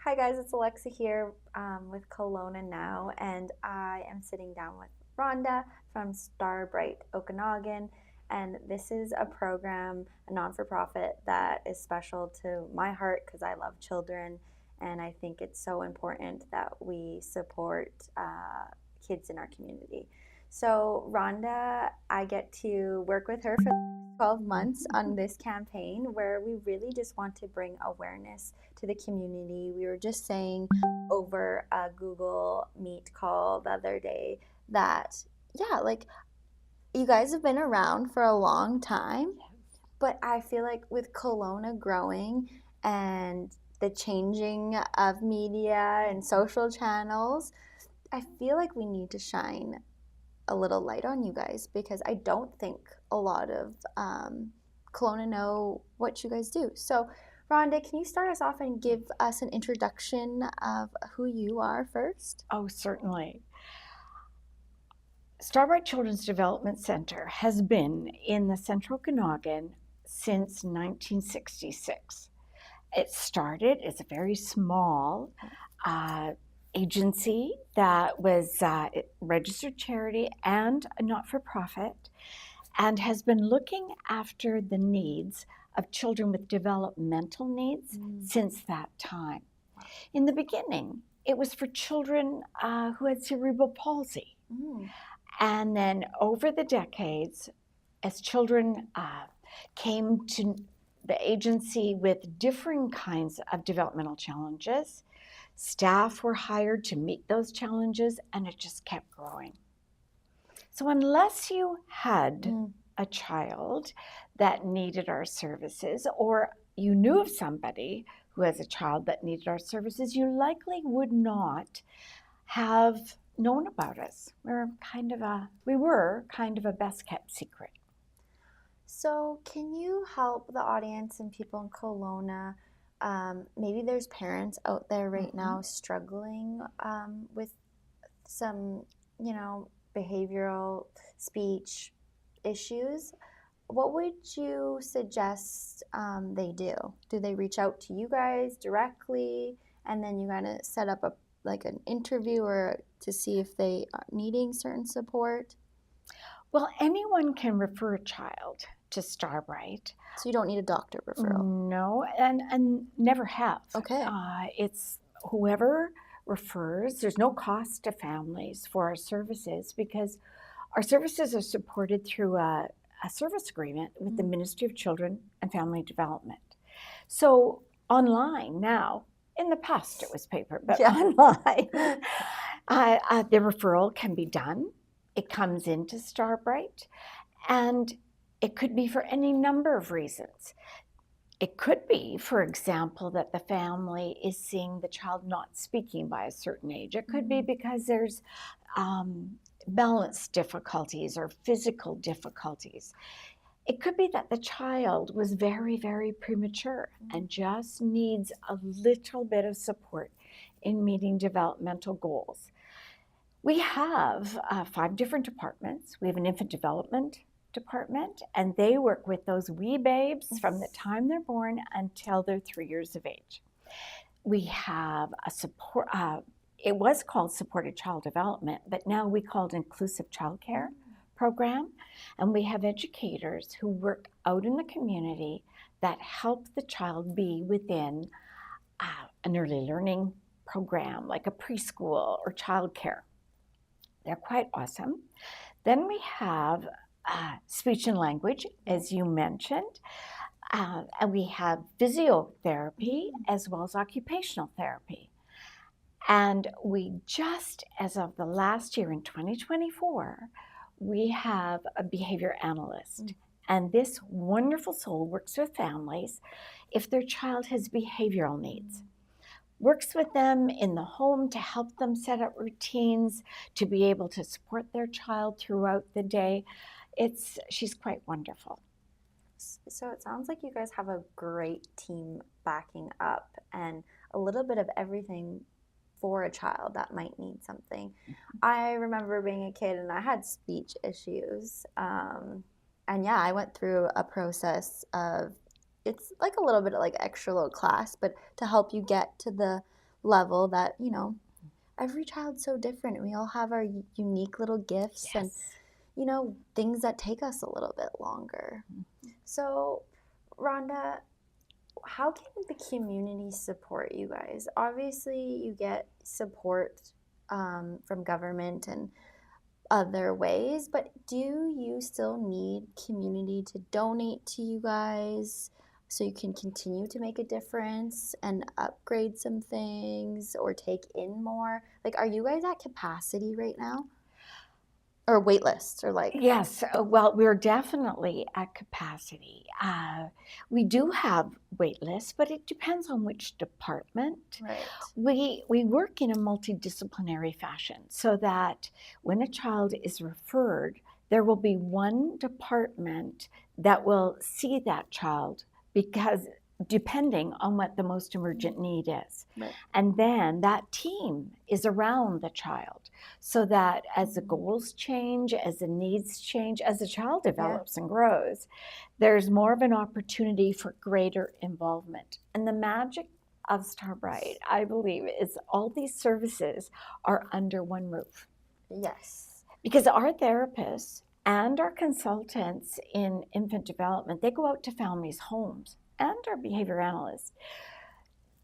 Hi guys, it's Alexa here with Kelowna Now, and I am sitting down with Rhonda from Starbright Okanagan. And this is a program, a non-for-profit that is special to my heart because I love children, and I think it's so important that we support kids in our community. So Rhonda, I get to work with her for 12 months on this campaign where we really just want to bring awareness to the community. We were just saying over a Google Meet call the other day that, yeah, like you guys have been around for a long time, but I feel like with Kelowna growing and the changing of media and social channels, I feel like we need to shine a little light on you guys because I don't think a lot of Kelowna know what you guys do. So, Rhonda, can you start us off and give us an introduction of who you are first? Oh, certainly. Starbright Children's Development Center has been in the Central Okanagan since 1966. It started as a very small uh, agency that was registered charity and a not-for-profit, and has been looking after the needs of children with developmental needs since that time. In the beginning, it was for children who had cerebral palsy. Mm. And then over the decades, as children came to the agency with differing kinds of developmental challenges, staff were hired to meet those challenges, and it just kept growing. So, unless you had a child that needed our services, or you knew of somebody who has a child that needed our services, you likely would not have known about us. We were kind of a best kept secret. So, can you help the audience and people in Kelowna? Maybe there's parents out there right now struggling with some, behavioral speech issues. What would you suggest they do? Do they reach out to you guys directly, and then you kind of set up an interview or to see if they are needing certain support? Well, anyone can refer a child to Starbright. So you don't need a doctor referral. No, and never have. Okay. It's whoever refers. There's no cost to families for our services because our services are supported through a service agreement with the Ministry of Children and Family Development. So online now, in the past it was paper, but online, the referral can be done. It comes into Starbright, and it could be for any number of reasons. It could be, for example, that the family is seeing the child not speaking by a certain age. It could be because there's balance difficulties or physical difficulties. It could be that the child was very, very premature and just needs a little bit of support in meeting developmental goals. We have 5 different departments. We have an infant development department, and they work with those wee babes from the time they're born until they're 3 years of age. We have a support, it was called supported child development, but now we call it inclusive childcare program. And we have educators who work out in the community that help the child be within an early learning program, like a preschool or childcare. They're quite awesome. Then we have speech and language, as you mentioned. And we have physiotherapy as well as occupational therapy. And we just, as of the last year in 2024, we have a behavior analyst. And this wonderful soul works with families if their child has behavioral needs. Works with them in the home to help them set up routines, to be able to support their child throughout the day. She's quite wonderful. So it sounds like you guys have a great team backing up and a little bit of everything for a child that might need something. I remember being a kid and I had speech issues. And yeah, I went through a process of it's like a little bit of like extra little class, but to help you get to the level that, every child's so different. We all have our unique little gifts and, Yes. things that take us a little bit longer. So, Rhonda, how can the community support you guys? Obviously, you get support from government and other ways, but do you still need community to donate to you guys so you can continue to make a difference and upgrade some things or take in more? Like, are you guys at capacity right now? Or wait lists or like, Yes, well, we're definitely at capacity. We do have wait lists, but it depends on which department. right. We work in a multidisciplinary fashion so that when a child is referred, there will be one department that will see that child because depending on what the most emergent need is. Right. And then that team is around the child so that as the goals change, as the needs change, as the child develops and grows, there's more of an opportunity for greater involvement. And the magic of Starbright, I believe, is all these services are under one roof. Yes. Because our therapists and our consultants in infant development, they go out to families' homes, and our behavior analysts.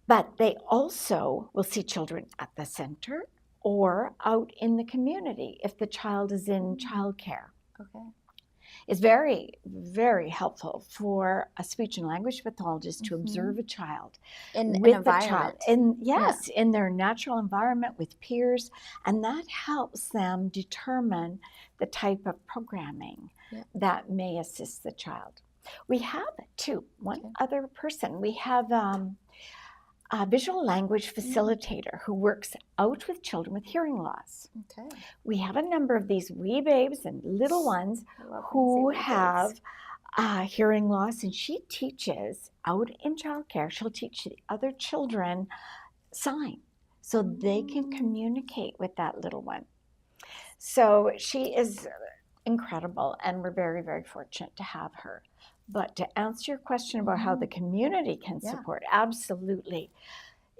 But they also will see children at the center or out in the community if the child is in childcare. Okay. It's very, very helpful for a speech and language pathologist to observe a child In with an the child. environment. And in their natural environment with peers, and that helps them determine the type of programming that may assist the child. We have one other person. We have a visual language facilitator who works out with children with hearing loss. Okay. We have a number of these wee babes and little ones who have hearing loss, and she teaches out in childcare. She'll teach the other children sign so they can communicate with that little one. So she is incredible, and we're very, very fortunate to have her. But to answer your question about how the community can support, absolutely,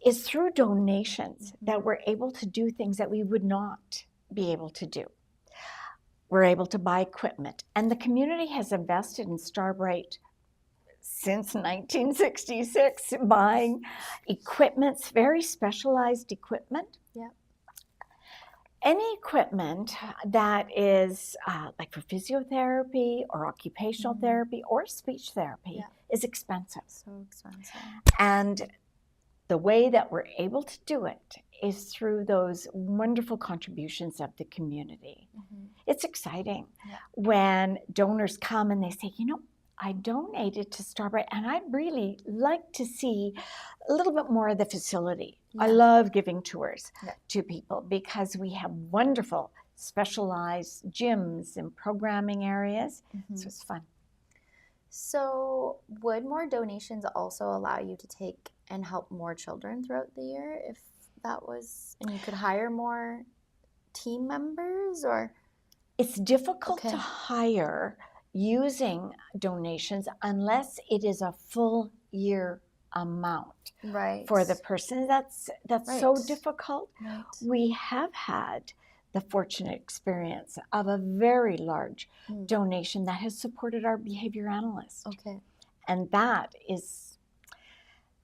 is through donations that we're able to do things that we would not be able to do. We're able to buy equipment, and the community has invested in Starbright since 1966, buying equipment, very specialized equipment. Yeah. Any equipment that is like for physiotherapy or occupational therapy or speech therapy is expensive. So expensive. And the way that we're able to do it is through those wonderful contributions of the community. It's exciting when donors come and they say, I donated to Starbright, and I'd really like to see a little bit more of the facility. I love giving tours to people because we have wonderful specialized gyms and programming areas, so it's fun. So would more donations also allow you to take and help more children throughout the year if that was, and you could hire more team members, or? It's difficult to hire using donations unless it is a full year amount for the person. That's so difficult. We have had the fortunate experience of a very large donation that has supported our behavior analyst. And that is,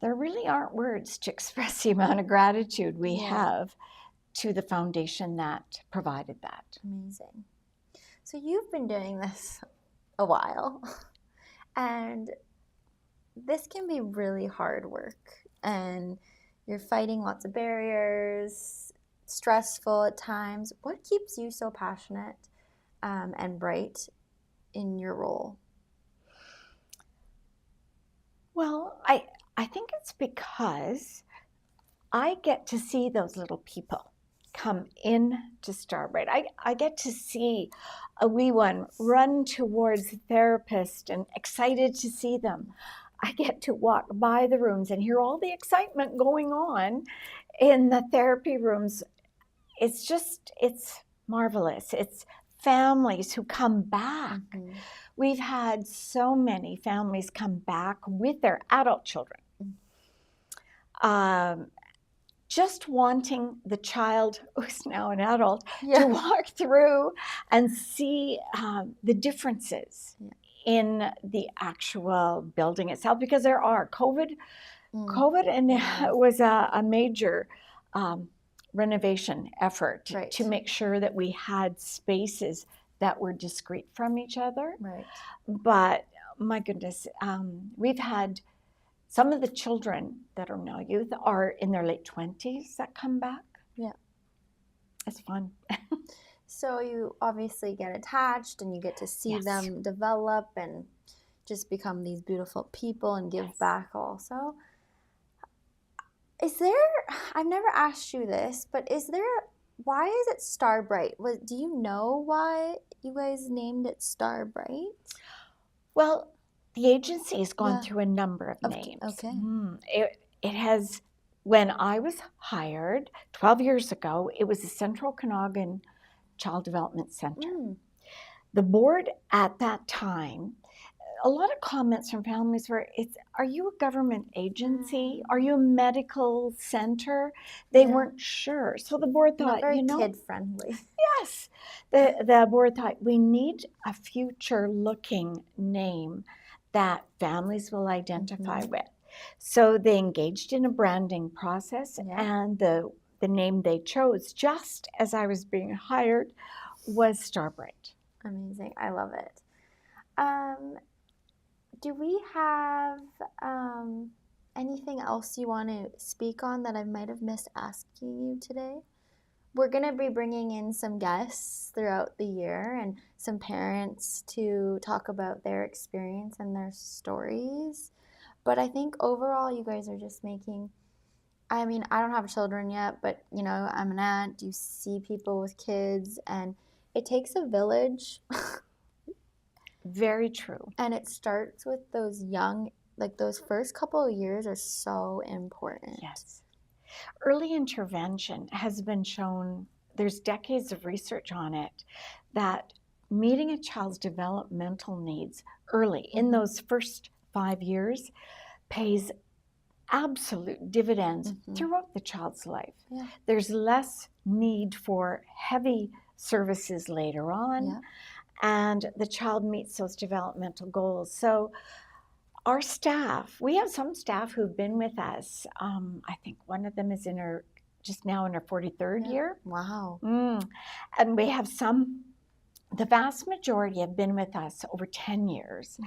there really aren't words to express the amount of gratitude we have to the foundation that provided that. Amazing. So you've been doing this a while, and this can be really hard work, and you're fighting lots of barriers, stressful at times. What keeps you so passionate and bright in your role? Well, I think it's because I get to see those little people come in to Starbright. I get to see a wee one run towards the therapist and excited to see them. I get to walk by the rooms and hear all the excitement going on in the therapy rooms. It's marvelous. It's families who come back. We've had so many families come back with their adult children. just wanting the child, who's now an adult, Yeah. to walk through and see the differences in the actual building itself, because there are COVID and it was a major renovation effort Right. to make sure that we had spaces that were discrete from each other. Right. But my goodness, we've had some of the children that are now youth are in their late 20s that come back. Yeah. It's fun. So you obviously get attached and you get to see Yes. them develop and just become these beautiful people and give Yes. back also. Is there, I've never asked you this, but why is it Starbright? Do you know why you guys named it Starbright? Well, the agency has gone Yeah. through a number of names. Okay. It has, when I was hired 12 years ago, it was the Central Okanagan Child Development Center. The board at that time, a lot of comments from families were, are you a government agency? Are you a medical center? They weren't sure. So the board thought, Not very kid-friendly. Yes. The board thought we need a future-looking name that families will identify with. So they engaged in a branding process, and the name they chose, just as I was being hired, was Starbright. Amazing. I love it. Do we have anything else you want to speak on that I might have missed asking you today? We're going to be bringing in some guests throughout the year and some parents to talk about their experience and their stories. But I think overall you guys are just making, I mean, I don't have children yet, but you know, I'm an aunt, you see people with kids, and it takes a village. Very true. And it starts with those young, like those first couple of years are so important. Yes. Early intervention has been shown, there's decades of research on it, that meeting a child's developmental needs early in those first 5 years pays absolute dividends throughout the child's life. Yeah. There's less need for heavy services later on, and the child meets those developmental goals. So our staff, we have some staff who've been with us. I think one of them is just now in her 43rd year. Wow. And we have some, the vast majority have been with us over 10 years.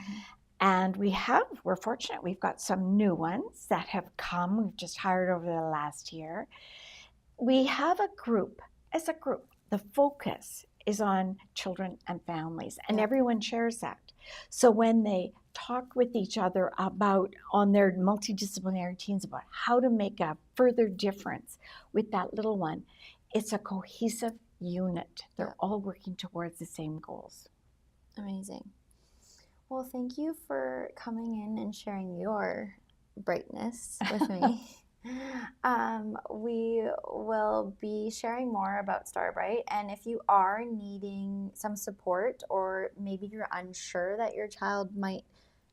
And we're fortunate, we've got some new ones that have come. We've just hired over the last year. We have a group, as a group, the focus is on children and families, and everyone shares that. So when they talk with each other on their multidisciplinary teams about how to make a further difference with that little one, it's a cohesive unit. They're all working towards the same goals. Amazing. Well, thank you for coming in and sharing your brightness with me. We will be sharing more about Starbright, and if you are needing some support, or maybe you're unsure that your child might,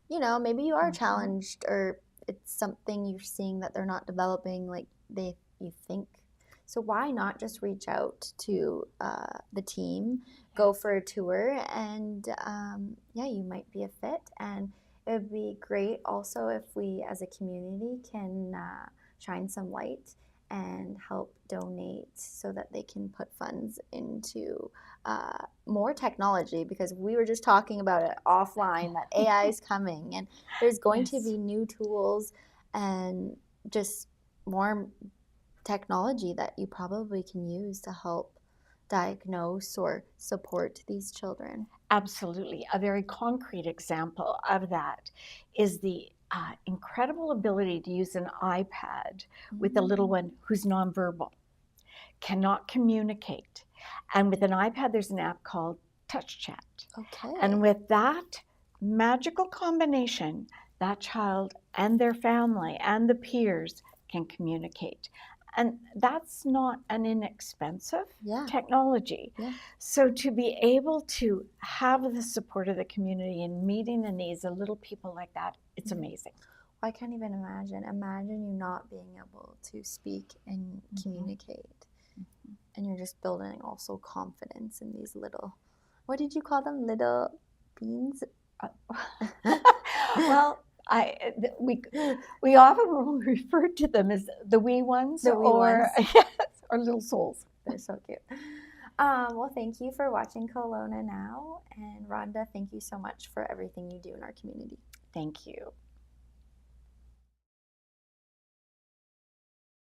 you know, maybe you are challenged, or it's something you're seeing that they're not developing like you think. So why not just reach out to the team, go for a tour, and you might be a fit. And it would be great also if we as a community can shine some light and help donate so that they can put funds into more technology, because we were just talking about it offline that AI is coming, and there's going to be new tools and just more technology that you probably can use to help diagnose or support these children. Absolutely. A very concrete example of that is the incredible ability to use an iPad with a little one who's nonverbal, cannot communicate. And with an iPad, there's an app called TouchChat. Okay. And with that magical combination, that child and their family and the peers can communicate. And that's not an inexpensive technology. So to be able to have the support of the community and meeting the needs of little people like that, it's amazing. I can't even imagine. Imagine you not being able to speak and communicate. And you're just building also confidence in these little, what did you call them? Little beans? Well, we often will refer to them as the wee ones, The wee or ones. yes, or little souls. They're so cute. Well, thank you for watching Kelowna Now. And Rhonda, thank you so much for everything you do in our community. Thank you.